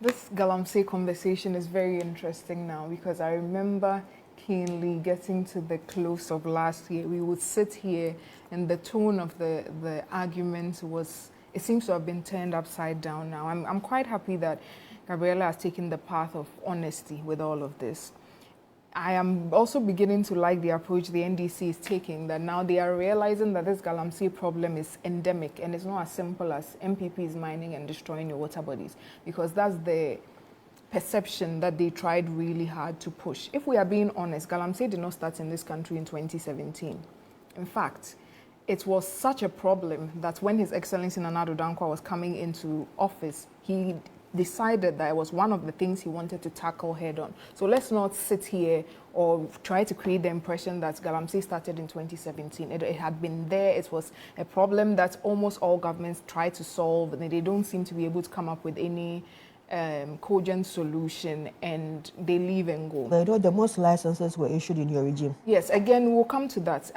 This Galamsey conversation is very interesting now because I remember keenly getting to the close of last year. We would sit here and the tone of the argument was, it seems to have been turned upside down now. I'm quite happy that Gabriella has taken the path of honesty with all of this. I am also beginning to like the approach the NDC is taking, that now they are realizing that this Galamsey problem is endemic and it's not as simple as MPPs mining and destroying your water bodies, because that's the perception that they tried really hard to push. If we are being honest, Galamsey did not start in this country in 2017. In fact, it was such a problem that when His Excellency Nana Addo Dankwa was coming into office, he decided that it was one of the things he wanted to tackle head on. So let's not sit here or try to create the impression that Galamsey started in 2017. It had been there. It was a problem that almost all governments try to solve, and they don't seem to be able to come up with any cogent solution, and they leave and go. But the most licenses were issued in your regime. Yes, again, we'll come to that.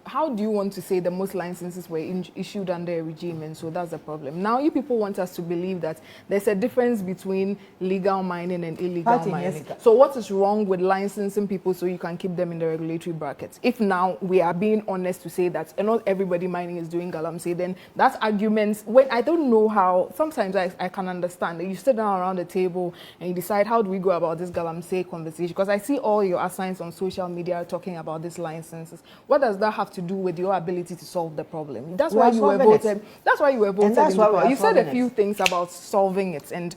How do you want to say the most licenses were issued under a regime, and so that's the problem? Now you people want us to believe that there's a difference between legal mining and illegal mining. So what is wrong with licensing people so you can keep them in the regulatory brackets? If now we are being honest to say that not everybody mining is doing Galamsey, then that's arguments. When I don't know how, sometimes I can understand that you sit down around the table and you decide, how do we go about this Galamsey conversation? Because I see all your assigns on social media talking about these licenses. What does that have to do with your ability to solve the problem? That's why you were voted. That's why you were voted. You said a few things about solving it, and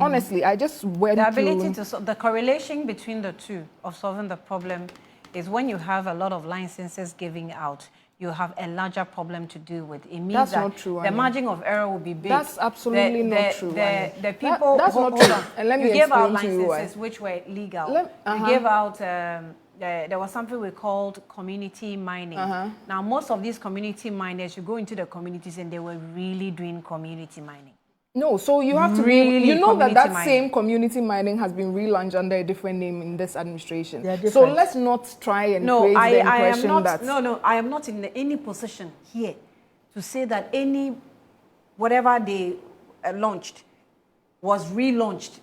honestly, I just went the ability to the correlation between the two of solving the problem is when you have a lot of licenses giving out, you have a larger problem to deal with. It means that's that not true, the margin of error will be big. That's absolutely not true. The people that's not true. And let me you gave out explain to you licenses which were legal. You gave out. There was something we called community mining. Now, most of these community miners, you go into the communities and they were really doing community mining. No, so you have to really, you know that same community mining has been relaunched under a different name in this administration. So let's not try and create the impression that... No, I am not in any position here to say that whatever they launched was relaunched.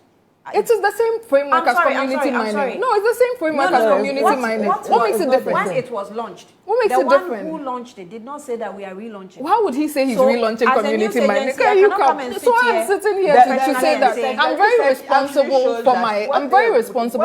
It is the same framework as community mining. No, it's the same framework as community mining. What makes it different? When it was launched, what makes it different? The one who launched it did not say that we are relaunching. How would he say he's relaunching community mining? Can you come? So I'm sitting here to say that I'm very responsible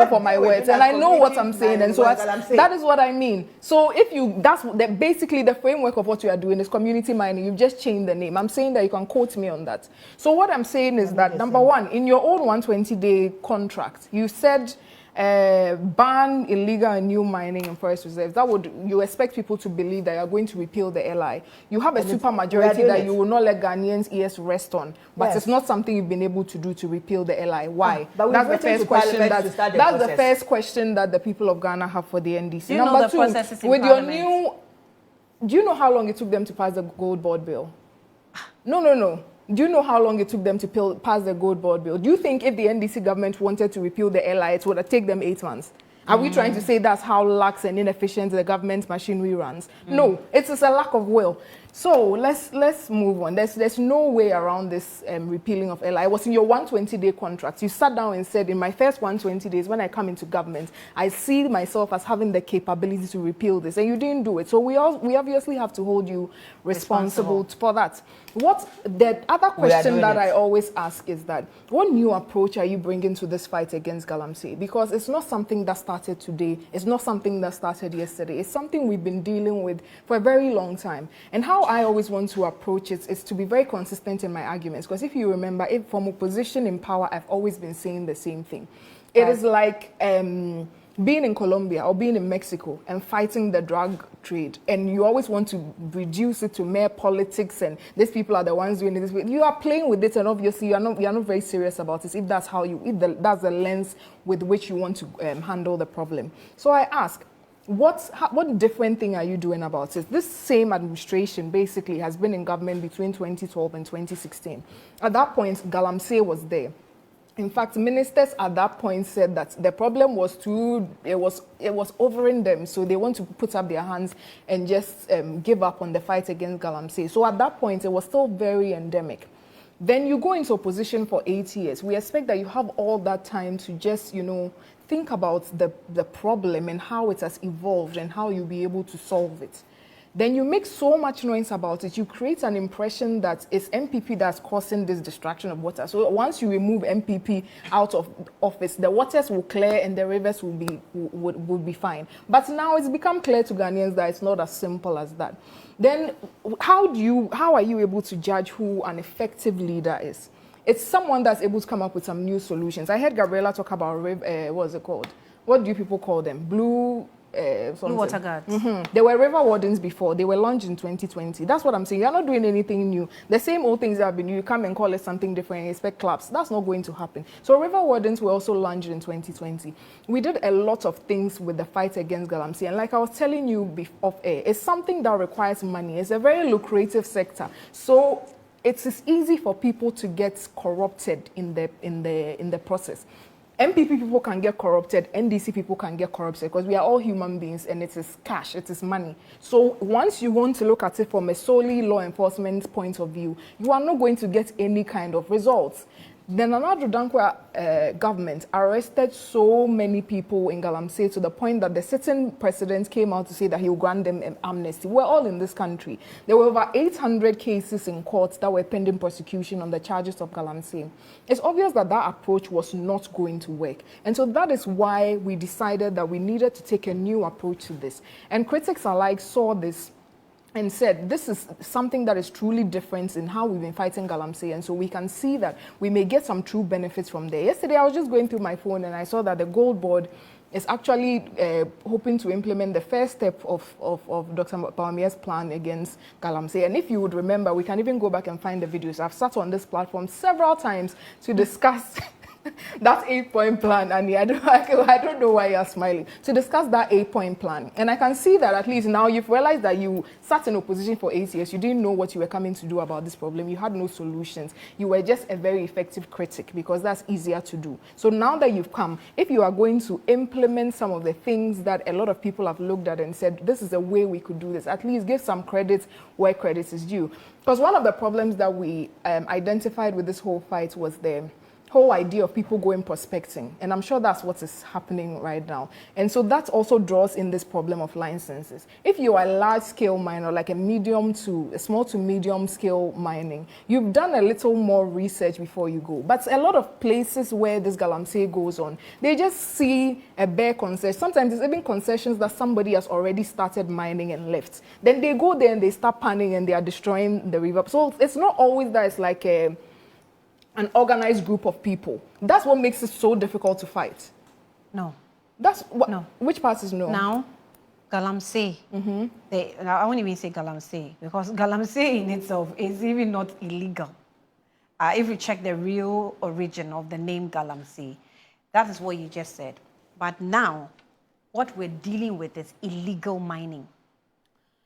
for my words, and I know what I'm saying, and so that is what I mean. So if you, that's basically the framework of what you are doing is community mining. You've just changed the name. I'm saying that you can quote me on that. So what I'm saying is that number one, in your own 120-day contract, you said ban illegal and new mining in forest reserves. That would, you expect people to believe that you're going to repeal the LI. You have a super majority that you will not let Ghanaians' ears rest on, but it's not something you've been able to do to repeal the LI. Why? That's the first question. That's the first question that the people of Ghana have for the NDC. Number two, with your new, do you know how long it took them to pass the Gold Board bill? No. Do you know how long it took them to pass the Gold Board bill? Do you think if the NDC government wanted to repeal the LI, it would have taken them 8 months? Are we trying to say that's how lax and inefficient the government machinery runs? No, it's just a lack of will. So let's move on. There's no way around this repealing of LI. It was in your 120-day contract. You sat down and said, in my first 120 days, when I come into government, I see myself as having the capability to repeal this, and you didn't do it. So we obviously have to hold you responsible for that. What the other question that I always ask is that, what new approach are you bringing to this fight against Galamsey? Because it's not something that started today. It's not something that started yesterday. It's something we've been dealing with for a very long time. And how I always want to approach it is to be very consistent in my arguments. Because if you remember, from opposition in power, I've always been saying the same thing. It is like being in Colombia or being in Mexico and fighting the drug trade, and you always want to reduce it to mere politics, and these people are the ones doing this. You are playing with it, and obviously you are not very serious about it. If that's that's the lens with which you want to handle the problem. So I ask, what different thing are you doing about it? This same administration basically has been in government between 2012 and 2016. At that point, Galamsey was there. In fact, ministers at that point said that the problem was it was overing them, so they want to put up their hands and just give up on the fight against Galamsey. So at that point, it was still very endemic. then you go into opposition for 8 years. We expect that you have all that time to just, you know, think about the problem and how it has evolved and how you'll be able to solve it. Then you make so much noise about it, you create an impression that it's MPP that's causing this distraction of water. So once you remove MPP out of office, the waters will clear and the rivers will be fine. But now it's become clear to Ghanaians that it's not as simple as that. Then how are you able to judge who an effective leader is? It's someone that's able to come up with some new solutions. I heard Gabriela talk about, what's it called? What do you people call them? Blue water guards. They were river wardens before. They were launched in 2020. That's what I'm saying. You're not doing anything new. The same old things that have been new. You come and call it something different and expect claps. That's not going to happen. So river wardens were also launched in 2020. We did a lot of things with the fight against Galamsey. And like I was telling you off air, it's something that requires money. It's a very lucrative sector. So it is easy for people to get corrupted in the process. MPP people can get corrupted, NDC people can get corrupted because we are all human beings and it is cash, it is money. So once you want to look at it from a solely law enforcement point of view, you are not going to get any kind of results. The Nana Addo Dankwa government arrested so many people in Galamsey to the point that the sitting president came out to say that he will grant them an amnesty. We're all in this country. There were over 800 cases in court that were pending prosecution on the charges of Galamsey. It's obvious that that approach was not going to work. And so that is why we decided that we needed to take a new approach to this. And critics alike saw this and said, this is something that is truly different in how we've been fighting Galamsey, and so we can see that we may get some true benefits from there. Yesterday, I was just going through my phone and I saw that the Gold Board is actually hoping to implement the first step of Dr. Bawumia's plan against Galamsey. And if you would remember, we can even go back and find the videos. I've sat on this platform several times to discuss that 8-point plan, and I don't know why you're smiling, to discuss that 8-point plan. And I can see that at least now you've realized that you sat in opposition for 8 years. You didn't know what you were coming to do about this problem. You had no solutions. You were just a very effective critic because that's easier to do. So now that you've come, if you are going to implement some of the things that a lot of people have looked at and said, this is a way we could do this, at least give some credit where credit is due. Because one of the problems that we identified with this whole fight was the whole idea of people going prospecting, and I'm sure that's what is happening right now. And so that also draws in this problem of licenses. If you are a large-scale miner, like a small to medium-scale mining, you've done a little more research before you go. But a lot of places where this Galamsey goes on, they just see a bare concession. Sometimes it's even concessions that somebody has already started mining and left. Then they go there and they start panning and they are destroying the river. So it's not always that it's like an organized group of people. That's what makes it so difficult to fight. No. That's what. No. Which part is no? Now, Galamsey. I won't even say Galamsey because Galamsey in itself is even not illegal. If you check the real origin of the name Galamsey, that is what you just said. But now, what we're dealing with is illegal mining,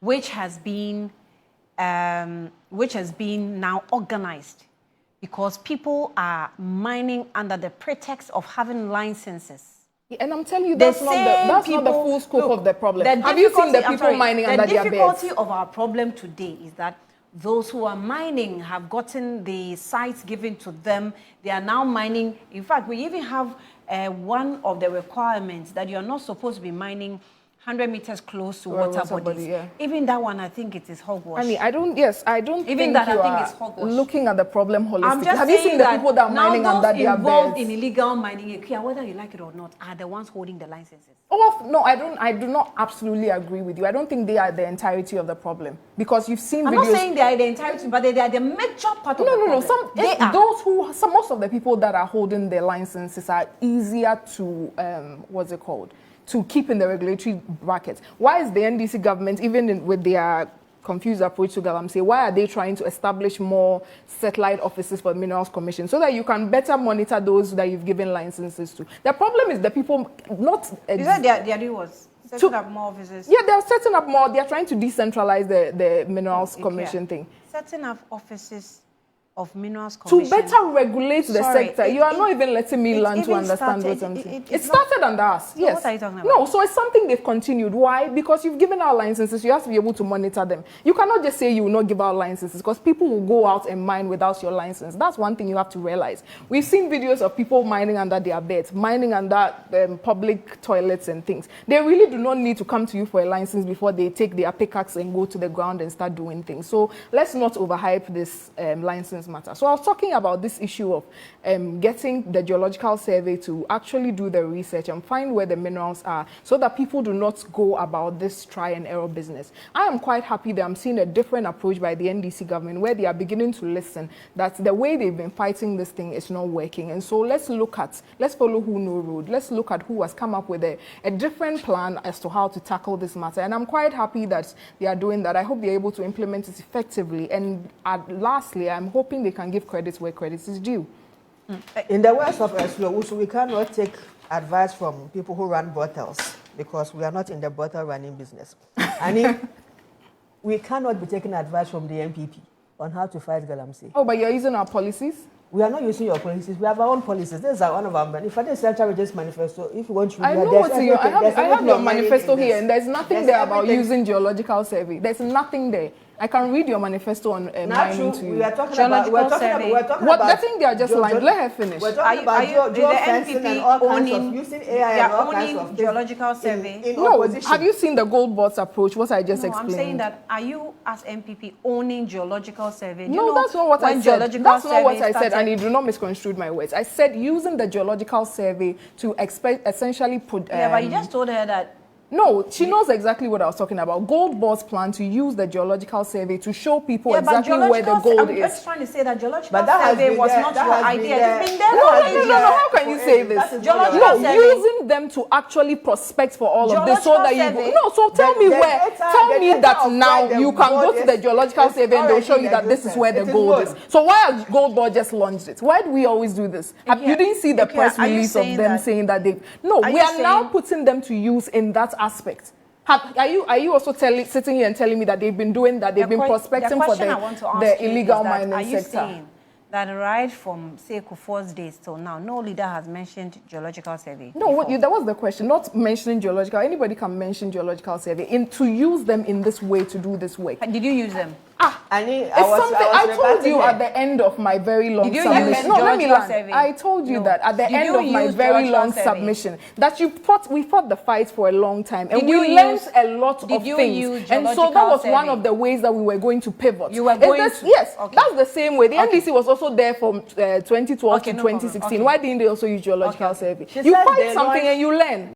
which has been now organized. Because people are mining under the pretext of having licenses. And I'm telling you, that's not the full scope of the problem. Have you seen the people mining under their beds? The difficulty of our problem today is that those who are mining have gotten the sites given to them. They are now mining. In fact, we even have one of the requirements that you are not supposed to be mining 100 meters close to water bodies. Yeah. Even that one, I think it is hogwash. I mean, I don't even think that I think it's hogwash. Looking at the problem holistically. Have you seen the people that are mining under their beds? Involved in illegal mining, whether you like it or not, are the ones holding the licenses. Oh no, I do not absolutely agree with you. I don't think they are the entirety of the problem because you've seen. I'm not saying they are the entirety, but they are the major part of the problem. No. Most of the people that are holding their licenses are easier to to keep in the regulatory bracket. Why is the NDC government, even with their confused approach to Galamsey, why are they trying to establish more satellite offices for the Minerals Commission so that you can better monitor those that you've given licenses to? The problem is the people not... Is that their idea was setting up more offices? Yeah, they're setting up more. They're trying to decentralize the Minerals Commission thing. Setting up offices of Minerals Commission. To better regulate the sector. You are not even letting me learn to understand what I'm saying. It started under us. So yes. What are you talking about? No, so it's something they've continued. Why? Because you've given out licenses, you have to be able to monitor them. You cannot just say you will not give out licenses because people will go out and mine without your license. That's one thing you have to realize. We've seen videos of people mining under their beds, mining under public toilets and things. They really do not need to come to you for a license before they take their pickaxe and go to the ground and start doing things. So let's not overhype this license matter. So I was talking about this issue of getting the Geological Survey to actually do the research and find where the minerals are so that people do not go about this try and error business. I am quite happy that I'm seeing a different approach by the NDC government where they are beginning to listen that the way they've been fighting this thing is not working. And so let's follow who know road. Let's look at who has come up with a different plan as to how to tackle this matter. And I'm quite happy that they are doing that. I hope they're able to implement it effectively. And lastly, I'm hoping they can give credit where credit is due. In the words of Eslo, we cannot take advice from people who run brothels because we are not in the brothel running business. And we cannot be taking advice from the MPP on how to fight Galamsey. Oh, but you're using our policies? We are not using your policies. We have our own policies. This is one of our. If I did Central Regions Manifesto, if you want to, I know what's in your. I have your manifesto here, and there's nothing there about using Geological Survey. There's nothing there. I can read your manifesto on mining to you. We are talking about. We're talking about. I think they are just lying. Let her finish. We're talking about geofencing and all kinds of using AI and all kinds of Geological Survey. No, have you seen the gold bots approach? What I just explained. I'm saying that. Are you as MPP owning Geological Survey? No, that's not what I said. That's not what I said, and you do not misconstrue my words. I said using the Geological Survey to essentially put. Yeah, but you just told her that. No, she knows exactly what I was talking about. Gold Board's plan to use the Geological Survey to show people exactly where the gold is. I'm just trying to say that Geological Survey was not your idea. It's been there for ages. No. How can you say this? Using them to actually prospect for all of this so that you go. No, so tell me where. Tell me that now you can go to the Geological Survey and they'll show you that this is where the gold is. So why has Gold Board just launched it? Why do we always do this? You didn't see the press release of them saying that they. No, we are now putting them to use in that aspect. Are you also sitting here and telling me that they've been doing that? They've been prospecting for the illegal mining sector. Are you saying that right from, say, Kufuor's days till now, no leader has mentioned Geological Survey? No, that was the question. Not mentioning Geological. Anybody can mention Geological Survey. To use them in this way to do this work. Did you use them? I told you at the end of my very long submission. No, let me learn. I told you that at the end of my very long submission that we fought the fight for a long time and we learned a lot of things. And so that was one of the ways that we were going to pivot. You were going to? Yes, that's the same way. The NDC was also there from 2012 to 2016. Why didn't they also use Geological Survey? You fight something and you learn.